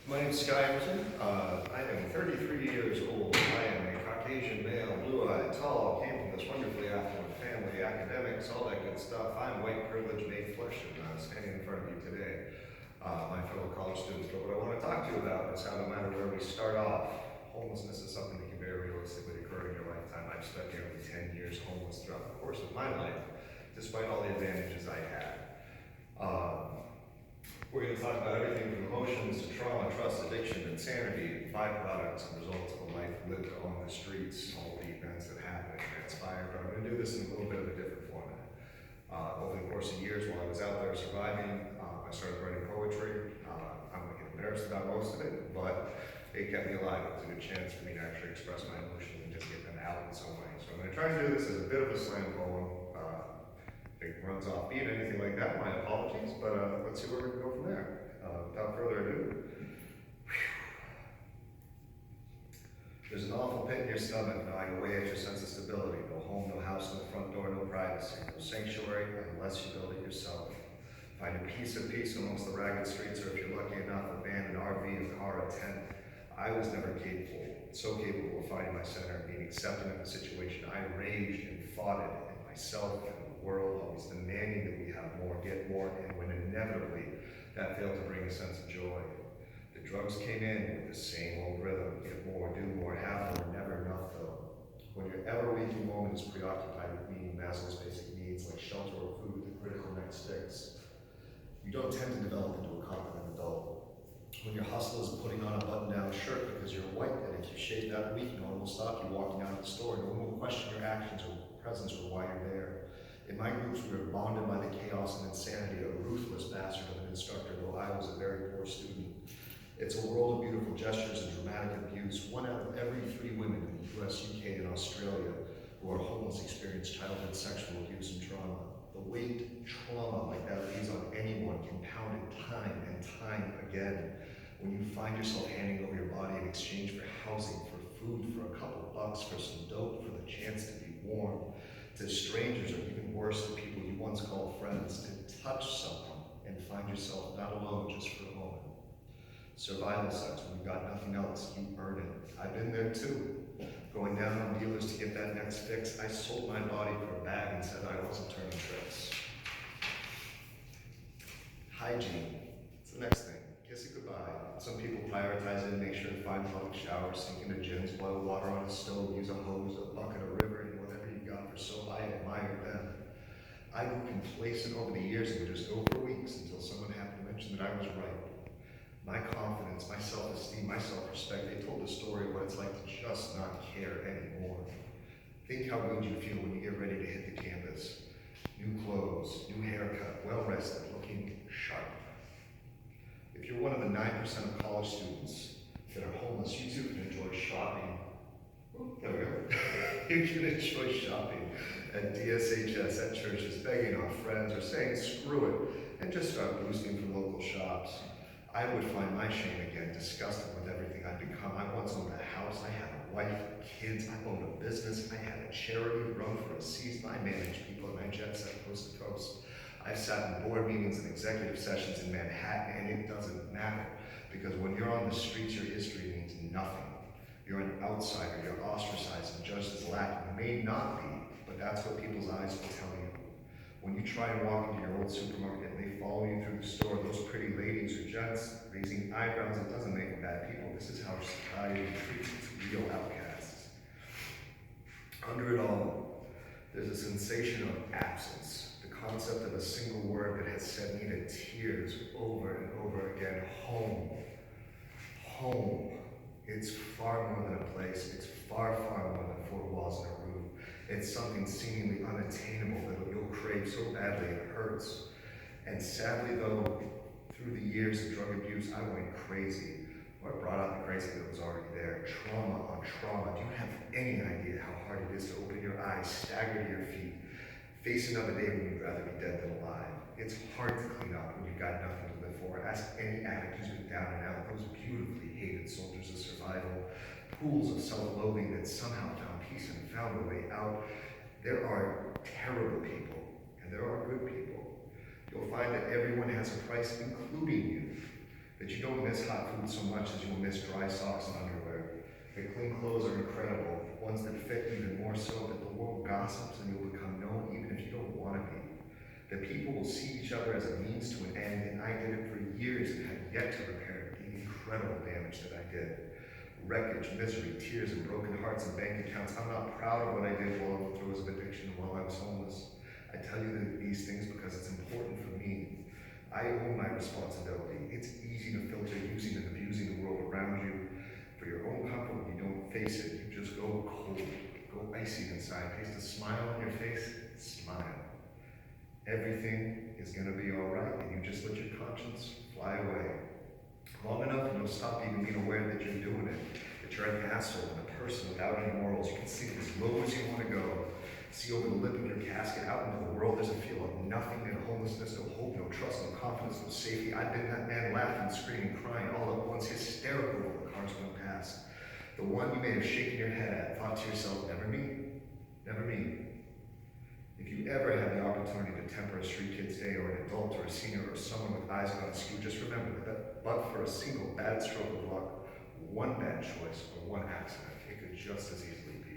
My name is Sky Emerson. I am 33 years old. I am a Caucasian male, blue-eyed, tall, came from this wonderfully affluent family, academics, all that good stuff. I'm white privilege made flesh and standing in front of you today, my fellow college students. But what I want to talk to you about is how no matter where we start off, homelessness is something that can very realistically occur in your lifetime. I've spent nearly 10 years homeless throughout the course of my life, despite all the advantages I had. We're going to talk about everything from emotions to trauma, trust, addiction, insanity, byproducts and results of a life lived on the streets, all the events that happen and transpire. But I'm going to do this in a little bit of a different format. Over the course of years while I was out there surviving, I started writing poetry. I'm going to get embarrassed about most of it, but it kept me alive. It was a good chance for me to actually express my emotions and just get them out in some way. So I'm going to try and do this as a bit of a slam poem. If it runs off beat, anything like that, my apologies, but let's see where we can go from there. Without further ado, there's an awful pit in your stomach gnawing away at your sense of stability. No home, no house, no front door, no privacy, no sanctuary unless you build it yourself. Find a piece of peace amongst the ragged streets, or if you're lucky enough, a van, an RV, a car, a tent. I was never so capable of finding my center and being accepting of the situation. I raged and fought it in myself and the world, always demanding that we have more, get more, and when inevitably that failed to bring a sense of joy. The drugs came in with the same old rhythm: get more, do more, have more, never enough though. When your ever-waking moment is preoccupied with meeting Maslow's basic needs like shelter or food, the critical next sticks, you don't tend to develop into a competent adult. When your hustle is putting on a button-down shirt because you're white, and if you shave that week, no one will stop you walking out of the store. No one will question your actions or presence or why you're there. In my groups, we were bonded by the chaos and insanity of a ruthless bastard of an instructor, though I was a very poor student. It's a world of beautiful gestures and dramatic abuse. 1 out of every 3 women in the US, UK, and Australia who are homeless experience childhood sexual abuse and trauma. The weight trauma like that leaves on anyone compounded time and time again. When you find yourself handing over your body in exchange for housing, for food, for a couple bucks, for some dope, for the chance to be warm, to strangers, or even worse, to people you once called friends, to touch someone and find yourself not alone just for a moment. Survival sucks. When you've got nothing else, you earn it. I've been there too. Going down on dealers to get that next fix. I sold my body for a bag and said I wasn't turning tricks. Hygiene. It's the next thing. Kiss it goodbye. Some people prioritize it and make sure to find public showers, sink into gyms, boil water on a stove, use a hose, a bucket, a river, and whatever you got for soap. I admire them. I grew complacent over the years and would just go for weeks until someone happened to mention that I was right. My confidence, my self-esteem, my self-respect, they told the story of what it's like to just not care anymore. Think how good you feel when you get ready to hit the campus. New clothes, new haircut, well-rested, looking sharp. If you're one of the 9% of college students that are homeless, you too can enjoy shopping. Oh, there we go. You can enjoy shopping at DSHS, at churches, begging off friends, or saying screw it, and just start boosting from local shops. I would find my shame again, disgusted with everything I'd become. I once owned a house, I had a wife, kids, I owned a business, I had a charity run for a season, I managed people, and I jet set coast to coast. I've sat in board meetings and executive sessions in Manhattan, and it doesn't matter, because when you're on the streets, your history means nothing. You're an outsider, you're ostracized and judged as lacking. You may not be, but that's what people's eyes will tell you. When you try and walk into your old supermarket and they follow you through the store, those pretty ladies or gents raising eyebrows, it doesn't make them bad people. This is how society treats its real outcasts. Under it all, there's a sensation of absence, the concept of a single word that has sent me to tears over and over again. Home. Home. It's far more than a place. It's far, far more than 4 walls and a room. It's something seemingly unattainable that you'll crave so badly it hurts. And sadly though, through the years of drug abuse, I went crazy. Or I brought out the crazy that was already there. Trauma on trauma. Do you have any idea how hard it is to open your eyes, stagger to your feet, face another day when you'd rather be dead than alive? It's hard to clean up when you've got nothing to live for. Ask any addict who's been down and out, those beautifully hated soldiers of survival, pools of self-loathing that somehow found peace and found a way out. There are terrible people, and there are good people. You'll find that everyone has a price, including you. That you don't miss hot food so much as you'll miss dry socks and underwear. That clean clothes are incredible, ones that fit even more so, that the world gossips and you'll become known even if you don't want to be. That people will see each other as a means to an end, and I did it for years and had yet to repair the incredible damage that I did. Wreckage, misery, tears, and broken hearts and bank accounts. I'm not proud of what I did while in the throes of addiction and while I was homeless. I tell you these things because it's important for me. I own my responsibility. It's easy to filter using and abusing the world around you. For your own comfort, when you don't face it, you just go cold, go icy inside. Taste a smile on your face, smile. Everything is going to be all right, and you just let your conscience fly away. Long enough, and you'll stop even being aware that you're doing it, that you're an asshole and a person without any morals. You can sink as low as you want to go. See over the lip of your casket out into the world. There's a feel of nothing and homelessness, no hope, no trust, no confidence, no safety. I've been that man laughing, screaming, crying all at once, hysterical while the cars went past. The one you may have shaken your head at, thought to yourself, never me, never me. If you ever had the opportunity to temper a street kid's day, or an adult or a senior or someone with eyes on askew, just remember that but for a single bad stroke of luck, one bad choice, or one accident, it could just as easily be